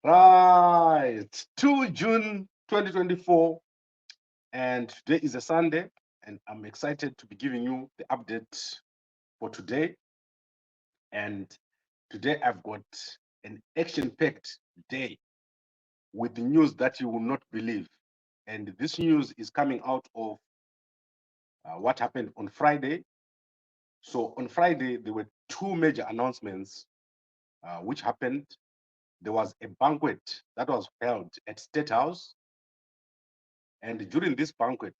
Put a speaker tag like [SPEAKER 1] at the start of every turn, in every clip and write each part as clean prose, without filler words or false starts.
[SPEAKER 1] Right, 2 June 2024, and today is a Sunday, and I'm excited to be giving you the update for today. And today I've got an action-packed day with the news that you will not believe. And this news is coming out of what happened on Friday. So on Friday, there were two major announcements which happened. There was a banquet that was held at State House, and during this banquet,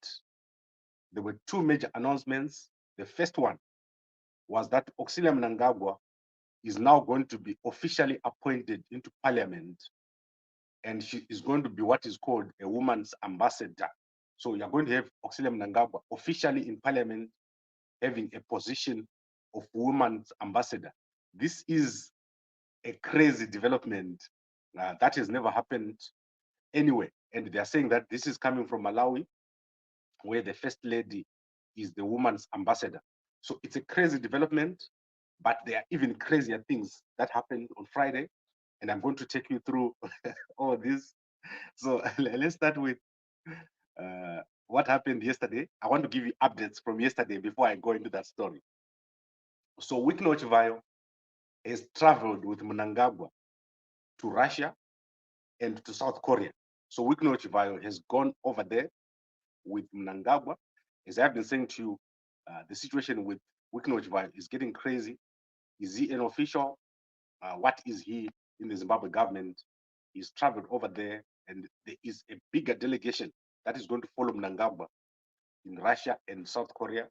[SPEAKER 1] there were two major announcements. The first one was that Auxilia Mnangagwa is now going to be officially appointed into parliament, and she is going to be what is called a woman's ambassador. So you're going to have Auxilia Mnangagwa officially in parliament having a position of woman's ambassador. This is a crazy development that has never happened anywhere. And they are saying that this is coming from Malawi, where the first lady is the woman's ambassador. So it's a crazy development, but there are even crazier things that happened on Friday. And I'm going to take you through all this. So let's start with what happened yesterday. I want to give you updates from yesterday before I go into that story. So Wikno Chivayo has traveled with Mnangagwa to Russia and to South Korea. So Wikno Chivayo has gone over there with Mnangagwa. As I've been saying to you, the situation with Wikno Chivayo is getting crazy. Is he an official? What is he in the Zimbabwe government? He's traveled over there, and there is a bigger delegation that is going to follow Mnangagwa in Russia and South Korea.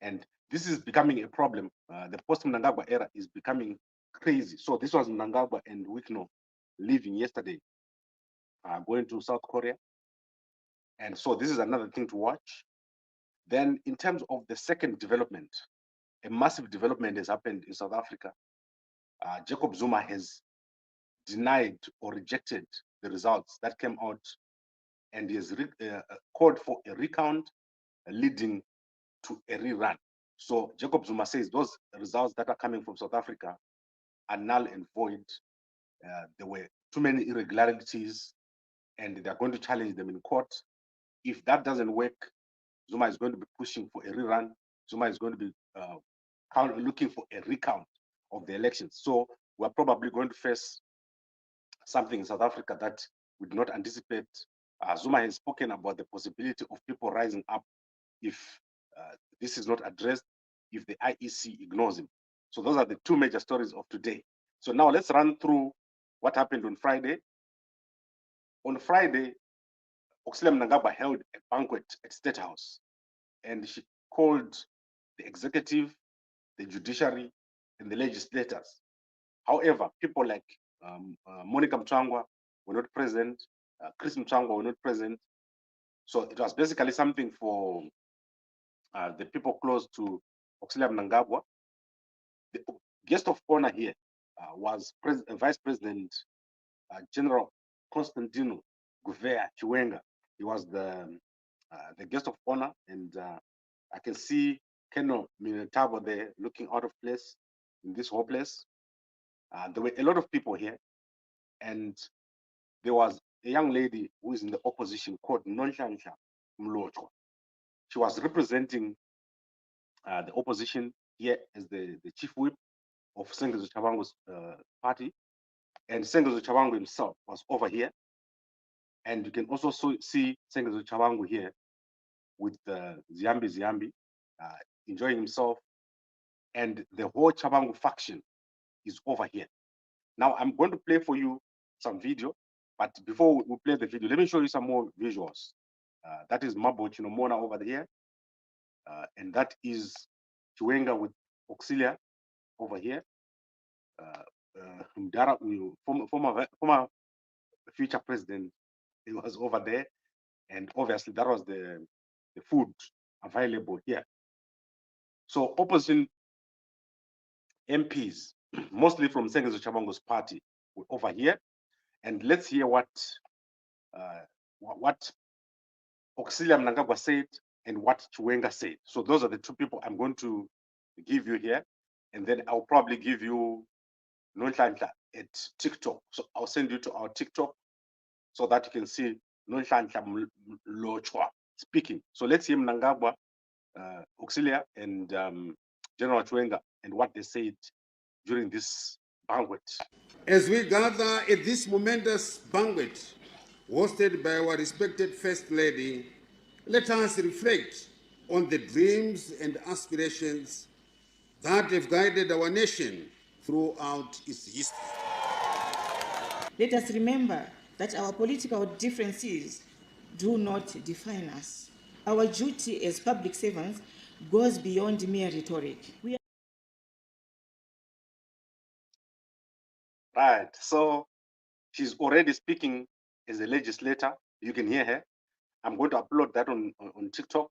[SPEAKER 1] And this is becoming a problem. The post-Mnangagwa era is becoming crazy. So this was Mnangagwa and Wikno leaving yesterday, going to South Korea. And so this is another thing to watch. Then in terms of the second development, a massive development has happened in South Africa. Jacob Zuma has denied or rejected the results that came out, and he has called for a recount leading to a rerun. So Jacob Zuma says those results that are coming from South Africa are null and void. There were too many irregularities, and they're going to challenge them in court. If that doesn't work, Zuma is going to be pushing for a rerun. Zuma is going to be looking for a recount of the elections. So we're probably going to face something in South Africa that we did not anticipate. Zuma has spoken about the possibility of people rising up if this is not addressed, if the IEC ignores him. So those are the two major stories of today. So now let's run through what happened on Friday. On Friday, Auxilia Mnangagwa held a banquet at State House, and she called the executive, the judiciary, and the legislators. However, people like Monica Mnangagwa were not present, Chris Mnangagwa were not present. So it was basically something for the people close to Auxilia Mnangagwa. The guest of honor here was Vice President General Constantino Chiwenga. He was the guest of honor, and I can see Keno Minetabo there looking out of place in this whole place. There were a lot of people here, and there was a young lady who is in the opposition called Nonhlanhla Mlotshwa. She was representing the opposition here as the chief whip of Sengezo Tshabangu's party, and Sengezo Tshabangu himself was over here. And you can also see Sengezo Tshabangu here with Ziambi enjoying himself, and the whole Tshabangu faction is over here. Now I'm going to play for you some video, but before we play the video, let me show you some more visuals. That is Mabo Chinomona over here, and that is Chiwenga with Auxilia over here. Mdara, former future president, he was over there, and obviously that was the food available here. So opposition MPs, mostly from Sengezo Tshabangu's party, were over here, and let's hear what Auxilia Mnangagwa said and what Chiwenga said. So those are the two people I'm going to give you here, and then I'll probably give you Nonhlanhla at TikTok. So I'll send you to our TikTok so that you can see Nonhlanhla Mlochwa speaking. So let's hear Mnangagwa, Auxilia, and General Chiwenga and what they said during this banquet.
[SPEAKER 2] As we gather at this momentous banquet hosted by our respected First Lady, let us reflect on the dreams and aspirations that have guided our nation throughout its history.
[SPEAKER 3] Let us remember that our political differences do not define us. Our duty as public servants goes beyond mere rhetoric.
[SPEAKER 1] Right. So she's already speaking as a legislator. You can hear her. I'm going to upload that on TikTok.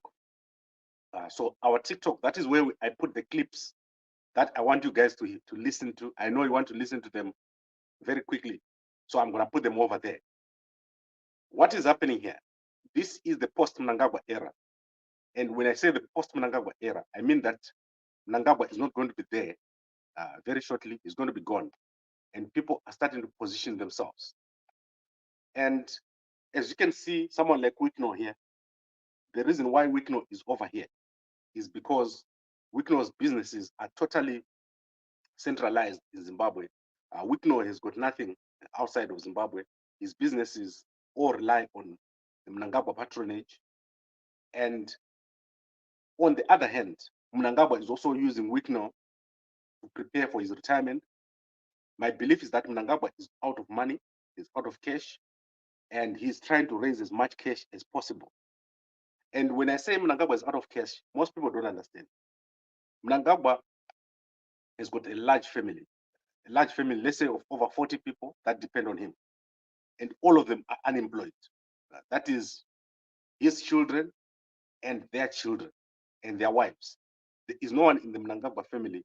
[SPEAKER 1] So our TikTok, that is where I put the clips that I want you guys to listen to. I know you want to listen to them very quickly. So I'm going to put them over there. What is happening here? This is the post-Mnangagwa era. And when I say the post-Mnangagwa era, I mean that Mnangagwa is not going to be there very shortly. He's going to be gone. And people are starting to position themselves. And as you can see, someone like Wikno here, the reason why Wikno is over here is because Wikno's businesses are totally centralized in Zimbabwe. Wikno has got nothing outside of Zimbabwe. His businesses all rely on the Mnangagwa patronage. And on the other hand, Mnangagwa is also using Wikno to prepare for his retirement. My belief is that Mnangagwa is out of money, is out of cash, and he's trying to raise as much cash as possible. And when I say Mnangagwa is out of cash, most people don't understand. Mnangagwa has got a large family, let's say of over 40 people that depend on him. And all of them are unemployed. That is his children and their children and their wives. There is no one in the Mnangagwa family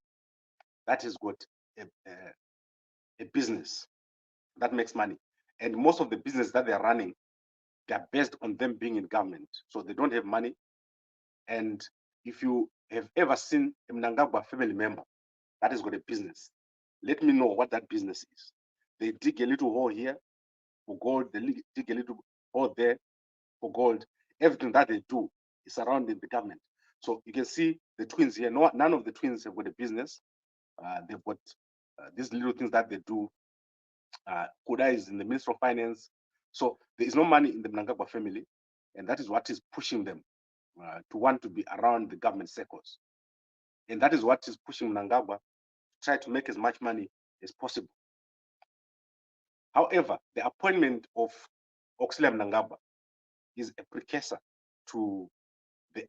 [SPEAKER 1] that has got a business that makes money. And most of the business that they're running, they're based on them being in government. So they don't have money. And if you have ever seen a Mnangagwa family member that has got a business, let me know what that business is. They dig a little hole here for gold, they dig a little hole there for gold. Everything that they do is surrounding the government. So you can see the twins here. None of the twins have got a business. They've got these little things that they do. Kuda is in the Ministry of Finance. So there is no money in the Mnangagwa family, and that is what is pushing them to want to be around the government circles. And that is what is pushing Mnangagwa to try to make as much money as possible. However, the appointment of Auxilia Mnangagwa is a precursor to the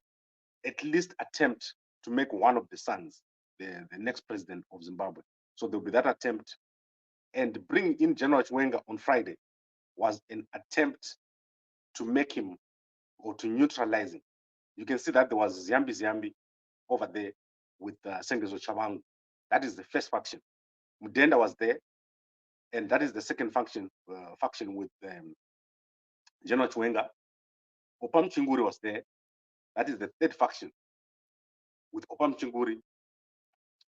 [SPEAKER 1] at least attempt to make one of the sons the next president of Zimbabwe. So there'll be that attempt. And bringing in General Chiwenga on Friday was an attempt to make him or to neutralize him. You can see that there was Ziambi over there with Sengezo Tshabangu. That is the first faction. Mudenda was there, and that is the second faction with General Chiwenga. Opam Chinguri was there. That is the third faction with Opam Chinguri.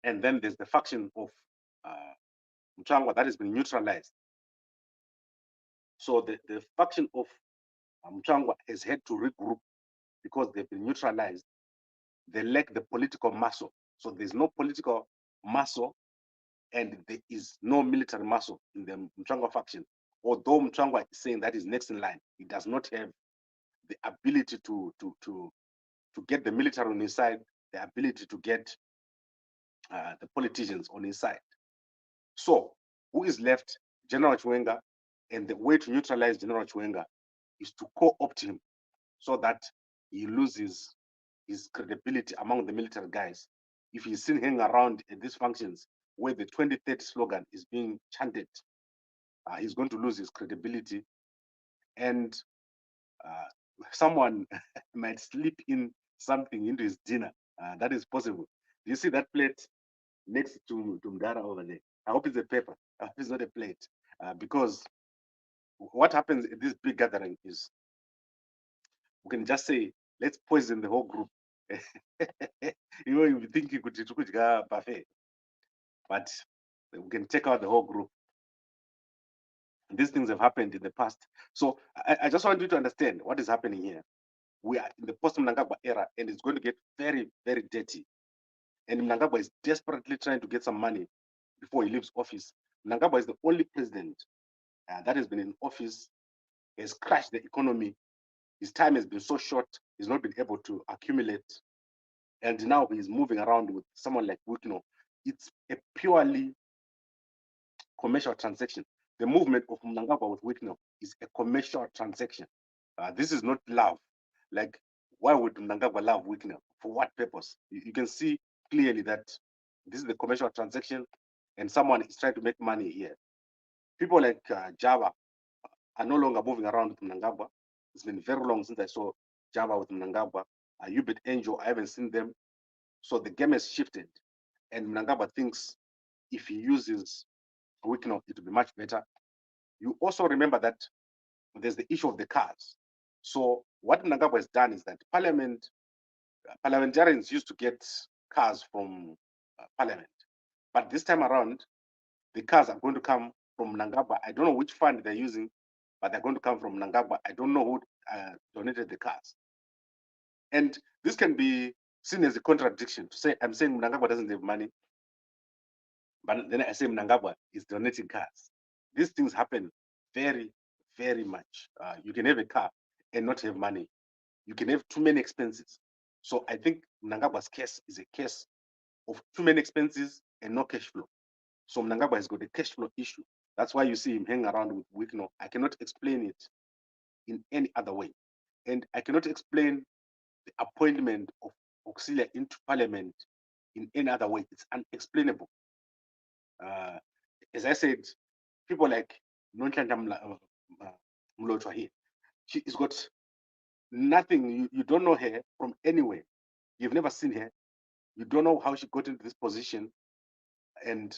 [SPEAKER 1] And then there's the faction of Mnangagwa that has been neutralized. So the faction of Mnangagwa has had to regroup because they've been neutralized. They lack the political muscle. So there's no political muscle and there is no military muscle in the Mnangagwa faction. Although Mnangagwa is saying that is next in line, he does not have the ability to get the military on his side, the ability to get the politicians on his side. So who is left? General Chiwenga, and the way to neutralize General Chiwenga is to co-opt him so that he loses his credibility among the military guys. If he's seen hanging around at these functions where the 2030 slogan is being chanted, he's going to lose his credibility. And someone might slip in something into his dinner. That is possible. Do you see that plate next to Mdara over there? I hope it's a paper. I hope it's not a plate. Because what happens at this big gathering is we can just say, let's poison the whole group. You think you could buffet, but we can take out the whole group. These things have happened in the past. So I just want you to understand what is happening here. We are in the post-Mnangagwa era, and it's going to get very, very dirty. And Mnangagwa is desperately trying to get some money before he leaves office. Mnangagwa is the only president that has been in office, has crashed the economy. His time has been so short, he's not been able to accumulate. And now he's moving around with someone like Wikino. It's a purely commercial transaction. The movement of Mnangagwa with Wikino is a commercial transaction. This is not love. Like, why would Mnangagwa love Wikino? For what purpose? You can see clearly that this is the commercial transaction, and someone is trying to make money here. People like Java are no longer moving around with Mnangagwa. It's been very long since I saw Java with Mnangagwa. Ubit Angel, I haven't seen them. So the game has shifted, and Mnangagwa thinks if he uses Wikino, it will be much better. You also remember that there's the issue of the cars. So what Mnangagwa has done is that parliamentarians used to get cars from parliament, but this time around, the cars are going to come from Mnangagwa. I don't know which fund they're using, but they're going to come from Mnangagwa. I don't know who donated the cars. And this can be seen as a contradiction to say, I'm saying Mnangagwa doesn't have money, but then I say Mnangagwa is donating cars. These things happen very, very much. You can have a car and not have money. You can have too many expenses. So I think Mnangagwa's case is a case of too many expenses and no cash flow. So Mnangagwa has got a cash flow issue. That's why you see him hang around with Wikino. I cannot explain it in any other way. And I cannot explain the appointment of Auxilia into parliament in any other way. It's unexplainable. As I said, people like Nonhlanhla Mlotshwa here, she's got nothing. You don't know her from anywhere. You've never seen her. You don't know how she got into this position, and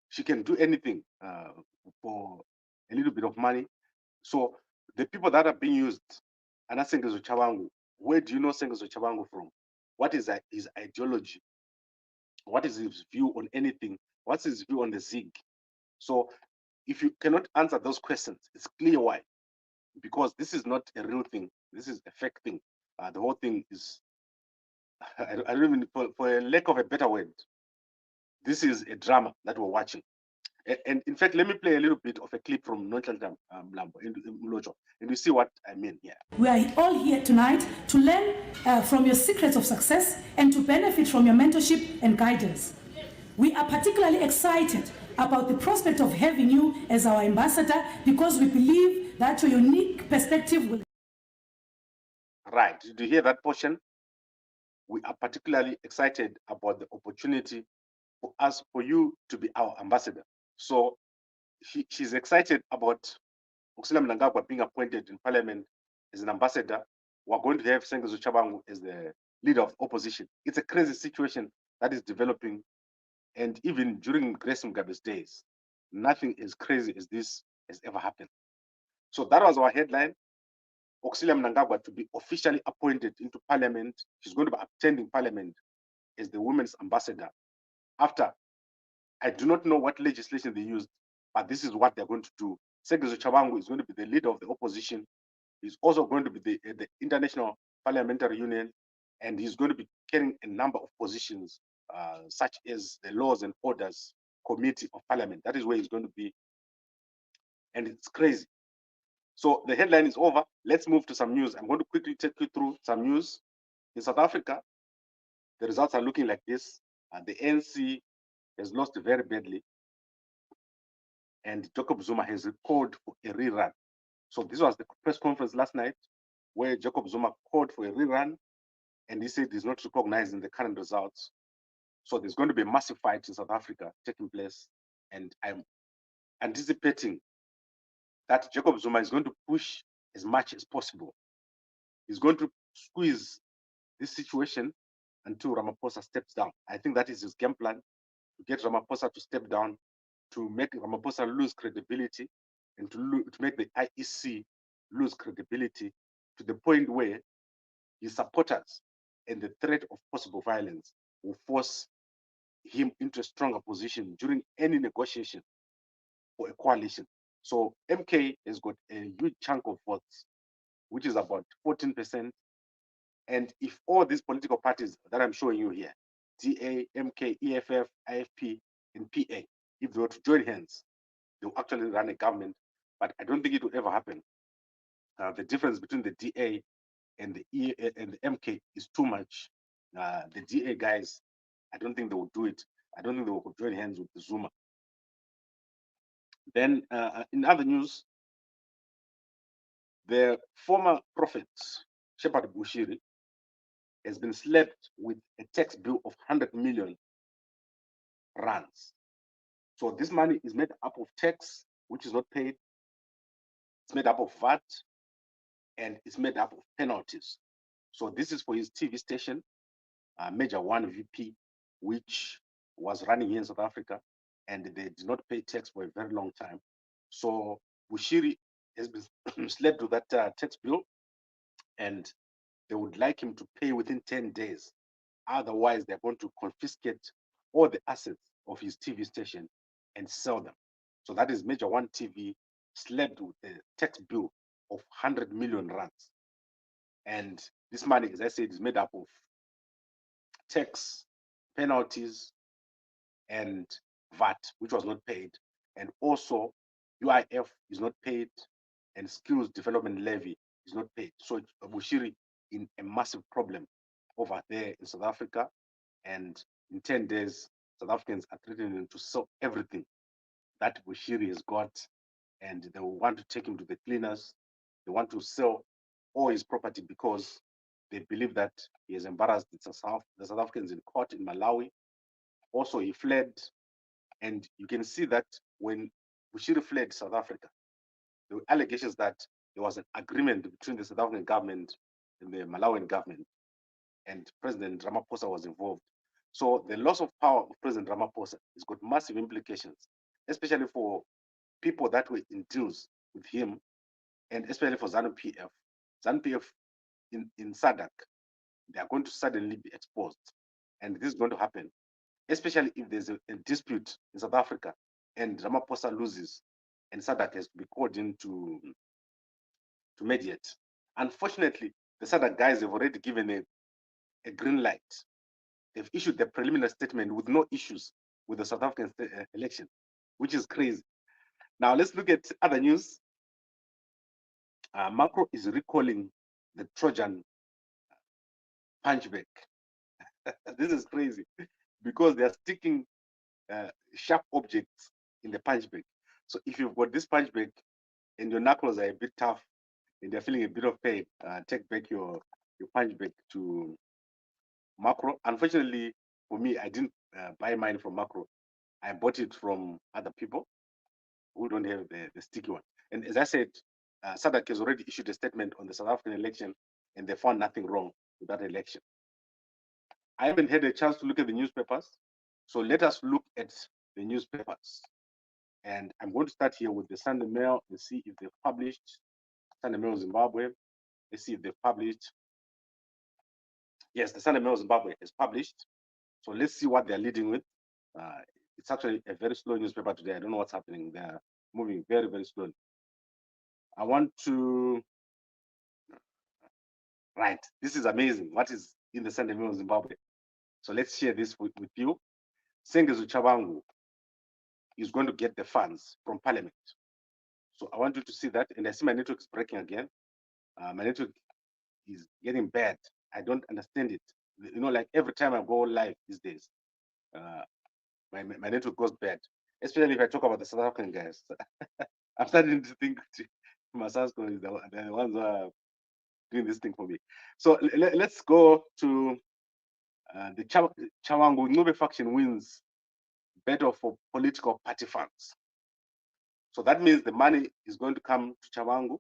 [SPEAKER 1] she can do anything for a little bit of money. So the people that are being used, and that's Sengezo Tshabangu. Where do you know Sengezo Tshabangu from? What is his ideology? What is his view on anything? What's his view on the ZIG? So if you cannot answer those questions, it's clear why. Because this is not a real thing. This is a fake thing. The whole thing is, I don't even, for a lack of a better word, this is a drama that we're watching. And in fact, let me play a little bit of a clip from Nonhlanhla Mlotshwa, and you see what I mean here.
[SPEAKER 4] We are all here tonight to learn from your secrets of success and to benefit from your mentorship and guidance. We are particularly excited about the prospect of having you as our ambassador because we believe that your unique perspective will...
[SPEAKER 1] Right, did you hear that portion? We are particularly excited about the opportunity for you to be our ambassador. So she's excited about Auxilia Mnangagwa being appointed in parliament as an ambassador. We're going to have Sengezo Tshabangu as the leader of opposition. It's a crazy situation that is developing. And even during Grace Mugabe's days, nothing as crazy as this has ever happened. So that was our headline. Auxilia Mnangagwa to be officially appointed into parliament. She's going to be attending parliament as the women's ambassador. After, I do not know what legislation they used, but this is what they're going to do. Sengezo Tshabangu is going to be the leader of the opposition. He's also going to be the International Parliamentary Union, and he's going to be carrying a number of positions, such as the Laws and Orders Committee of Parliament. That is where he's going to be. And it's crazy. So the headline is over. Let's move to some news. I'm going to quickly take you through some news. In South Africa, the results are looking like this. The ANC has lost very badly, and Jacob Zuma has called for a rerun. So this was the press conference last night where Jacob Zuma called for a rerun, and he said he's not recognizing the current results. So there's going to be a massive fight in South Africa taking place, and I'm anticipating that Jacob Zuma is going to push as much as possible. He's going to squeeze this situation until Ramaphosa steps down. I think that is his game plan, to get Ramaphosa to step down, to make Ramaphosa lose credibility, and to make the IEC lose credibility to the point where his supporters and the threat of possible violence will force him into a stronger position during any negotiation for a coalition. So MK has got a huge chunk of votes, which is about 14%. And if all these political parties that I'm showing you here, DA, MK, EFF, IFP, and PA, if they were to join hands, they will actually run a government. But I don't think it will ever happen. The difference between the DA and the and the MK is too much. The DA guys, I don't think they will do it. I don't think they will join hands with the Zuma. Then in other news, the former prophet, Shepherd Bushiri, has been slapped with a tax bill of 100 million rands. So this money is made up of tax, which is not paid. It's made up of VAT, and it's made up of penalties. So this is for his TV station, Major One VP, which was running here in South Africa, and they did not pay tax for a very long time. So Bushiri has been slapped with that tax bill, and they would like him to pay within 10 days. Otherwise, they're going to confiscate all the assets of his TV station and sell them. So that is Major One TV slapped with a tax bill of 100 million rands. And this money, as I said, is made up of tax, penalties, and VAT, which was not paid. And also UIF is not paid, and skills development levy is not paid. So Bushiri in a massive problem over there in South Africa. And in 10 days, South Africans are threatening to sell everything that Bushiri has got, and they will want to take him to the cleaners. They want to sell all his property because they believe that he has embarrassed the South Africans in court in Malawi. Also, he fled, and you can see that when Bushiri fled South Africa, there were allegations that there was an agreement between the South African government and the Malawian government, and President Ramaphosa was involved. So the loss of power of President Ramaphosa has got massive implications, especially for people that were in deals with him, and especially for ZANU-PF. ZANU-PF in SADC, they are going to suddenly be exposed. And this is going to happen, especially if there's a dispute in South Africa and Ramaphosa loses and SADC has to be called in to mediate. Unfortunately, the SADC guys have already given a green light. They've issued the preliminary statement with no issues with the South African election, which is crazy. Now let's look at other news. Macro is recalling the Trojan punchback. This is crazy because they are sticking sharp objects in the punchback. So if you've got this punchback and your knuckles are a bit tough and they're feeling a bit of pain, take back your punchback to Macro. Unfortunately for me, I didn't buy mine from Macro. I bought it from other people who don't have the sticky one. And as I said, SADC has already issued a statement on the South African election, and they found nothing wrong with that election. I haven't had a chance to look at the newspapers, so let us look at the newspapers. And I'm going to start here with the Sunday Mail and see if they've published Sunday Mail Zimbabwe. Let's see if they've published. Yes, the Sunday Mail Zimbabwe is published. So let's see what they're leading with. It's actually a very slow newspaper today. I don't know what's happening. They're moving very, very slowly. I want to, right, this is amazing. What is in the Sunday Mail Zimbabwe? So let's share this with you. Sengezo Tshabangu is going to get the funds from Parliament. So I want you to see that. And I see my network is breaking again. My network is getting bad. I don't understand it. You know, like every time I go live these days, my network goes bad, especially if I talk about the South African guys. I'm starting to think Masasco is the ones who are doing this thing for me. So let's go to the Chawangu Ngube faction wins battle for political party funds. So that means the money is going to come to Chawangu,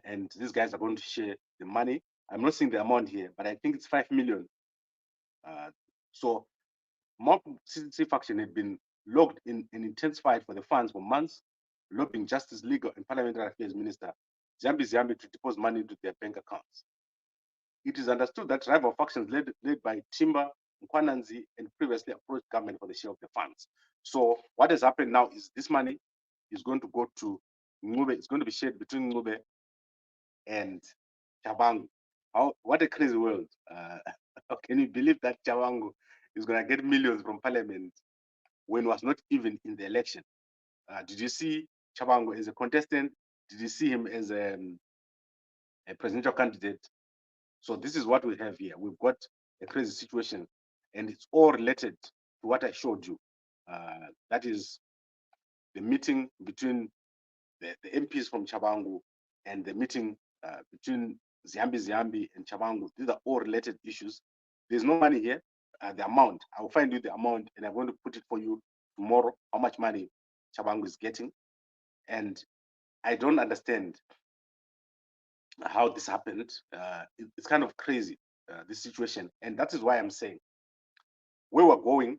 [SPEAKER 1] and these guys are going to share the money. I'm not seeing the amount here, but I think it's 5 million. So Mob CCC faction had been logged in and intensified for the funds for months, lobbying Justice, Legal, and Parliamentary Affairs Minister Ziyambi to deposit money into their bank accounts. It is understood that rival factions led by Timber, Nkwananzi, and previously approached government for the share of the funds. So what has happened now is this money is going to go to Ngube. It's going to be shared between Ngube and Tshabangu. What a crazy world. Can you believe that Tshabangu is going to get millions from parliament when was not even in the election? Did you see Tshabangu as a contestant? Did you see him as a presidential candidate? So this is what we have here. We've got a crazy situation, and it's all related to what I showed you. That is the meeting between the MPs from Tshabangu and the meeting between Ziambi and Tshabangu. These are all related issues. There's no money here. The amount, I'll find you the amount, and I'm going to put it for you tomorrow, how much money Tshabangu is getting. And I don't understand how this happened. It's kind of crazy, this situation. And that is why I'm saying, where we're going,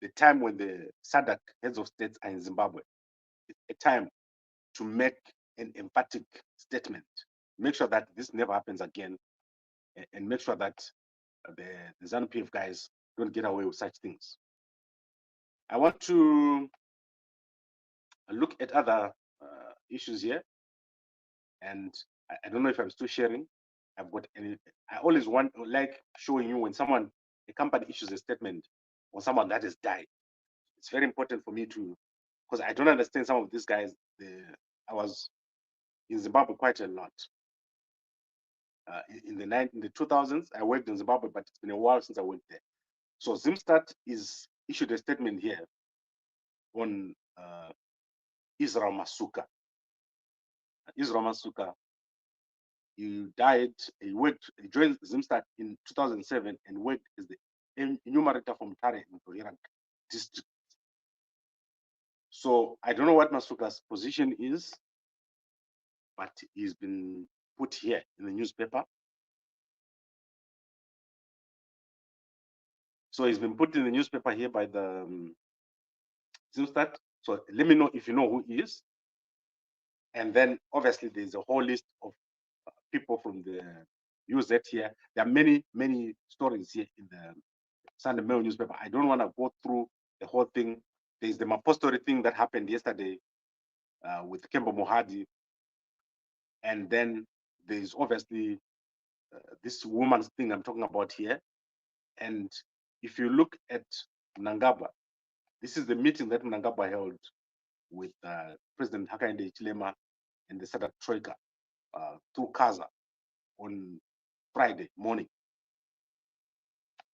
[SPEAKER 1] the time when the SADC heads of states are in Zimbabwe, it's a time to make an emphatic statement. Make sure that this never happens again, and make sure that the ZANU-PF guys don't get away with such things. I want to look at other issues here, and I don't know if I'm still sharing. I've got any. I always like showing you when a company issues a statement on someone that has died. It's very important for me to, because I don't understand some of these guys. I was in Zimbabwe quite a lot. In the 2000s, I worked in Zimbabwe, but it's been a while since I went there. So Zimstat issued a statement here on Israel Masuka. Israel Masuka, he died. He joined Zimstat in 2007 and worked as the enumerator from Tare in Tohiran district. So I don't know what Masuka's position is, but he's been put here in the newspaper. So he's been put in the newspaper here by the Zimstat. So let me know if you know who he is. And then obviously there's a whole list of people from the UZ here. There are many, many stories here in the Sunday Mail newspaper. I don't want to go through the whole thing. There's the Mapostori thing that happened yesterday with Kemba Mohadi. And then there's obviously this woman's thing I'm talking about here. And if you look at Mnangagwa, this is the meeting that Mnangagwa held with President Hakainde Hichilema and the SADC Troika through Kaza on Friday morning.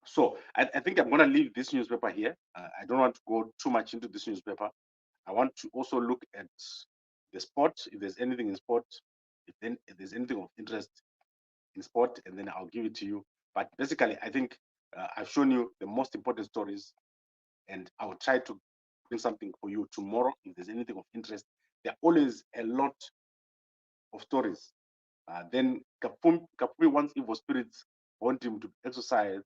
[SPEAKER 1] So I think I'm going to leave this newspaper here. I don't want to go too much into this newspaper. I want to also look at the sport, if there's anything in sport, if there's anything of interest in sport, and then I'll give it to you. But basically, I think I've shown you the most important stories, and I will try to bring something for you tomorrow if there's anything of interest. There are always a lot of stories. Then Kapumi wants evil spirits want him to exercise.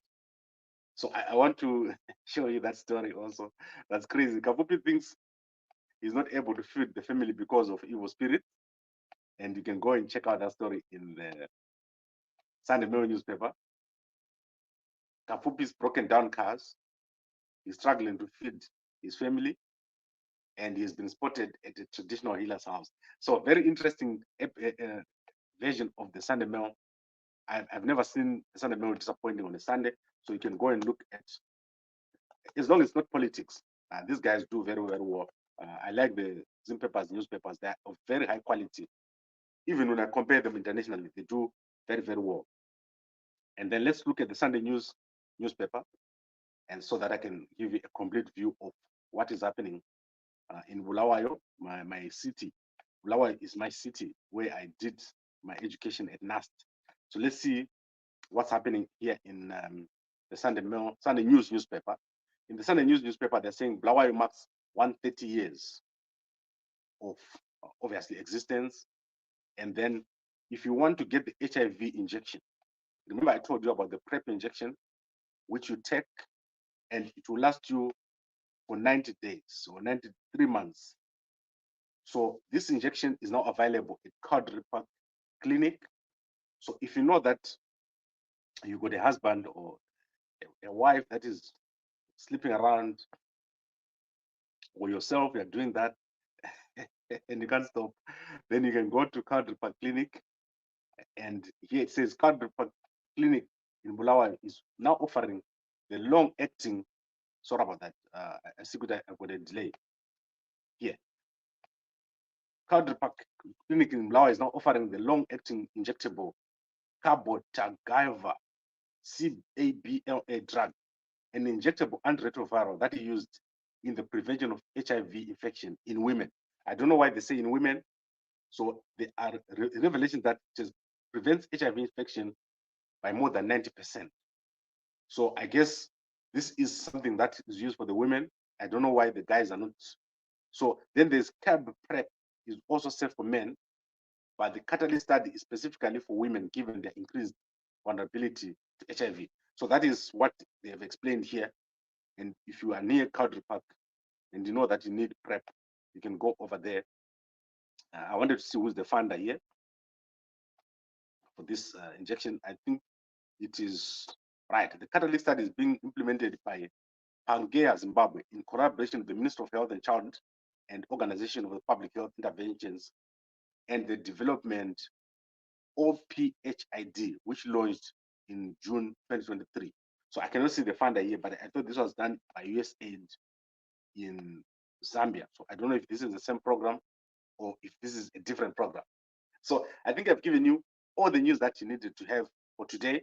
[SPEAKER 1] So I want to show you that story also. That's crazy. Kapumi thinks he's not able to feed the family because of evil spirits. And you can go and check out that story in the Sunday Mail newspaper. Kapupi's broken down cars. He's struggling to feed his family. And he's been spotted at a traditional healer's house. So very interesting version of the Sunday Mail. I've never seen the Sunday Mail disappointing on a Sunday. So you can go and look at, as long as it's not politics, these guys do very, very well. I like the Zim papers, newspapers. They're of very high quality. Even when I compare them internationally, they do very, very well. And then let's look at the Sunday News newspaper, and so that I can give you a complete view of what is happening in Bulawayo, my city. Bulawayo is my city where I did my education at NAST. So let's see what's happening here in the Sunday News newspaper. In the Sunday News newspaper, they're saying Bulawayo marks 130 years of obviously existence. And then if you want to get the HIV injection, remember I told you about the PrEP injection, which you take and it will last you for 90 days or 93 months. So this injection is now available at Quadri Park Clinic. So if you know that you got a husband or a wife that is sleeping around, or yourself, you're doing that, and you can't stop, then you can go to Country Park Clinic, and here it says Country Park Clinic in Bulawayo is now offering the long-acting. Sorry about that. I see I got a delay here. Country Park Clinic in Bulawayo is now offering the long-acting injectable cabotegravir CABLA drug, an injectable antiretroviral that is used in the prevention of HIV infection in women. I don't know why they say in women. So there are revelations that it prevents HIV infection by more than 90%. So I guess this is something that is used for the women. I don't know why the guys are not. So then there's CAB PrEP is also safe for men, but the catalyst study is specifically for women given their increased vulnerability to HIV. So that is what they have explained here. And if you are near Country Park and you know that you need PrEP, you can go over there. I wanted to see who's the funder here for this injection. I think it is right. The catalyst study is being implemented by Pangea Zimbabwe in collaboration with the Ministry of Health and Child and Organization of Public Health Interventions and the Development OPHID, which launched in June 2023. So I cannot see the funder here, but I thought this was done by USAID in Zambia. So I don't know if this is the same program or if this is a different program. So I think I've given you all the news that you needed to have for today.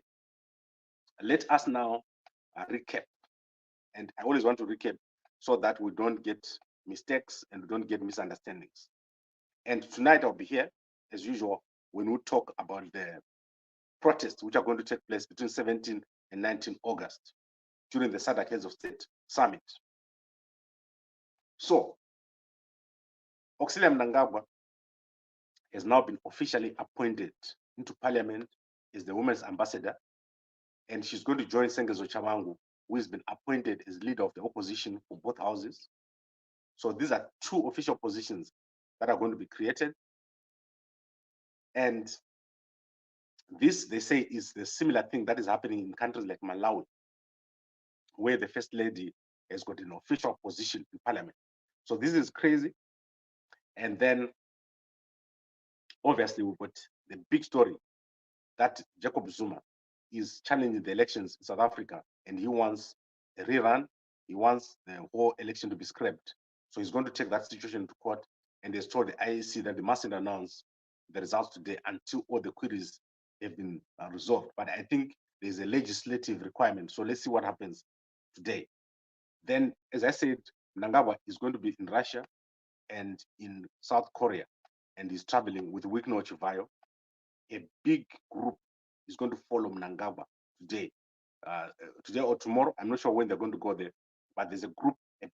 [SPEAKER 1] Let us now recap. And I always want to recap so that we don't get mistakes and we don't get misunderstandings. And tonight I'll be here, as usual, when we talk about the protests which are going to take place between 17 and 19 August during the SADC Heads of State Summit. So, Auxilia Mnangagwa has now been officially appointed into parliament as the women's ambassador, and she's going to join Sengezo Tshabangu, who has been appointed as leader of the opposition for both houses. So these are two official positions that are going to be created. And this, they say, is the similar thing that is happening in countries like Malawi, where the First Lady has got an official position in parliament. So this is crazy. And then, obviously, we've got the big story that Jacob Zuma is challenging the elections in South Africa, and he wants a rerun. He wants the whole election to be scrapped. So he's going to take that situation to court, and he's told the IEC that they mustn't announce the results today until all the queries have been resolved. But I think there's a legislative requirement. So let's see what happens today. Then, as I said, Mnangagwa is going to be in Russia and in South Korea, and he's traveling with Wigno Chivayo. A big group is going to follow Mnangagwa today. Today or tomorrow, I'm not sure when they're going to go there, but there's a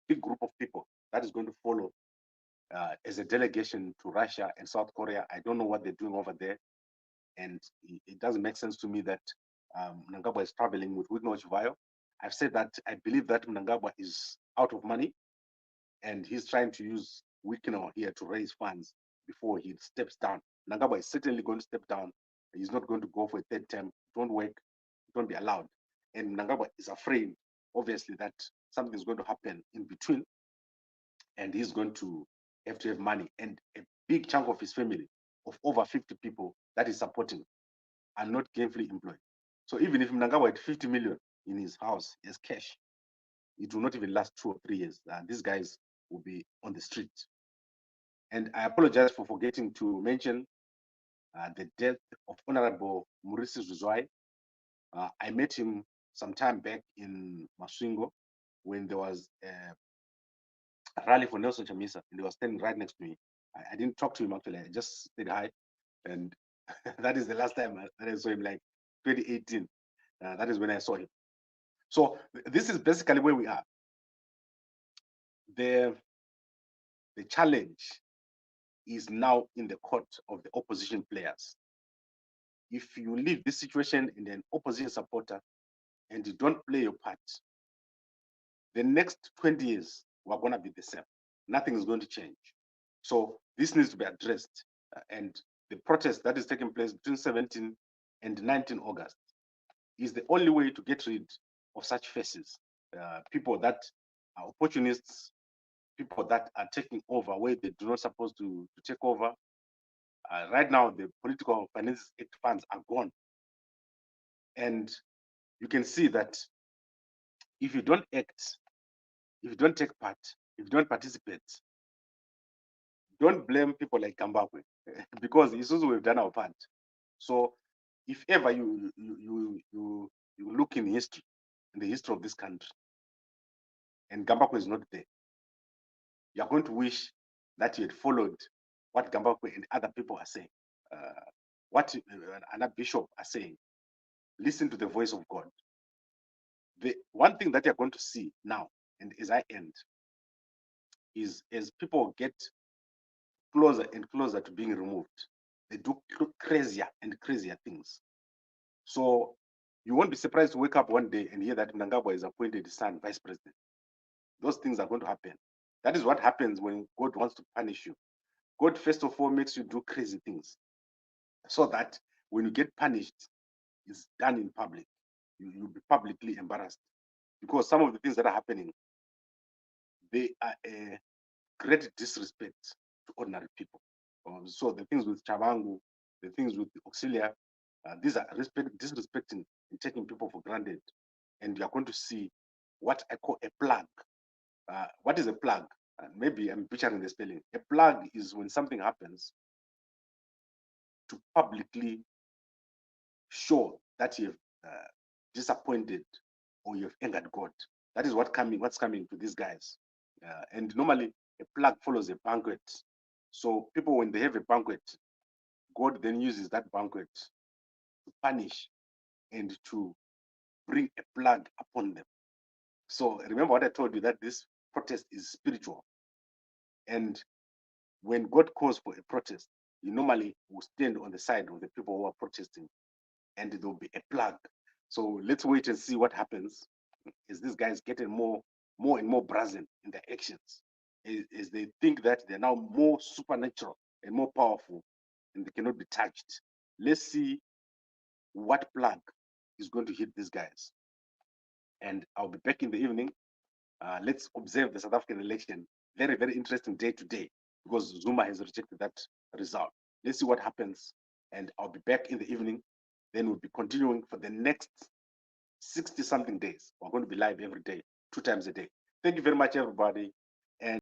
[SPEAKER 1] big group of people that is going to follow as a delegation to Russia and South Korea. I don't know what they're doing over there, and it doesn't make sense to me that Mnangagwa is traveling with Wigno Chivayo. I've said that I believe that Mnangagwa is out of money, and he's trying to use Wigno here to raise funds before he steps down. Mnangagwa is certainly going to step down. He's not going to go for a third term. It won't work. It won't be allowed. And Mnangagwa is afraid, obviously, that something is going to happen in between, and he's going to have money. And a big chunk of his family, of over 50 people that he's supporting, are not gainfully employed. So even if Mnangagwa had 50 million in his house as cash, it will not even last 2 or 3 years. These guys will be on the street. And I apologize for forgetting to mention the death of Honorable Maurice Zuzwai. I met him some time back in Maswingo when there was a rally for Nelson Chamisa, and he was standing right next to me. I didn't talk to him actually, I just said hi. And that is the last time I saw him, like 2018. That is when I saw him. So this is basically where we are. The challenge is now in the court of the opposition players. If you leave this situation in an opposition supporter and you don't play your part, the next 20 years we're going to be the same. Nothing is going to change. So this needs to be addressed. And the protest that is taking place between 17 and 19 August is the only way to get rid of such faces, people that are opportunists, people that are taking over where they do not supposed to take over. Right now, the political finances act funds are gone. And you can see that if you don't act, if you don't take part, if you don't participate, don't blame people like Gambakwe because it's also we've done our part. So if ever you look in history, in the history of this country, and Gambakwe is not there, you're going to wish that you had followed what Gambakwe and other people are saying, what another bishop are saying. Listen to the voice of God. The one thing that you're going to see now, and as I end, is as people get closer and closer to being removed, they do crazier and crazier things. So you won't be surprised to wake up one day and hear that Mnangagwa is appointed his son vice president. Those things are going to happen. That is what happens when God wants to punish you. God, first of all, makes you do crazy things so that when you get punished, it's done in public. You'll be publicly embarrassed because some of the things that are happening, they are a great disrespect to ordinary people. So the things with Tshabangu, the things with Auxilia, these are disrespecting and taking people for granted. And you are going to see what I call a plug. What is a plug? Maybe I'm butchering the spelling. A plug is when something happens to publicly show that you have disappointed or you have angered God. That is what's coming to these guys. And normally a plug follows a banquet. So people, when they have a banquet, God then uses that banquet to punish and to bring a plague upon them. So remember what I told you, that this protest is spiritual. And when God calls for a protest, you normally will stand on the side of the people who are protesting, and there will be a plague. So let's wait and see what happens as these guys getting more and more brazen in their actions, as they think that they're now more supernatural and more powerful and they cannot be touched. Let's see what plague is going to hit these guys. And I'll be back in the evening. Let's observe the South African election. Very, very interesting day today because Zuma has rejected that result. Let's see what happens. And I'll be back in the evening. Then we'll be continuing for the next 60-something days. We're going to be live every day, 2 times a day. Thank you very much, everybody.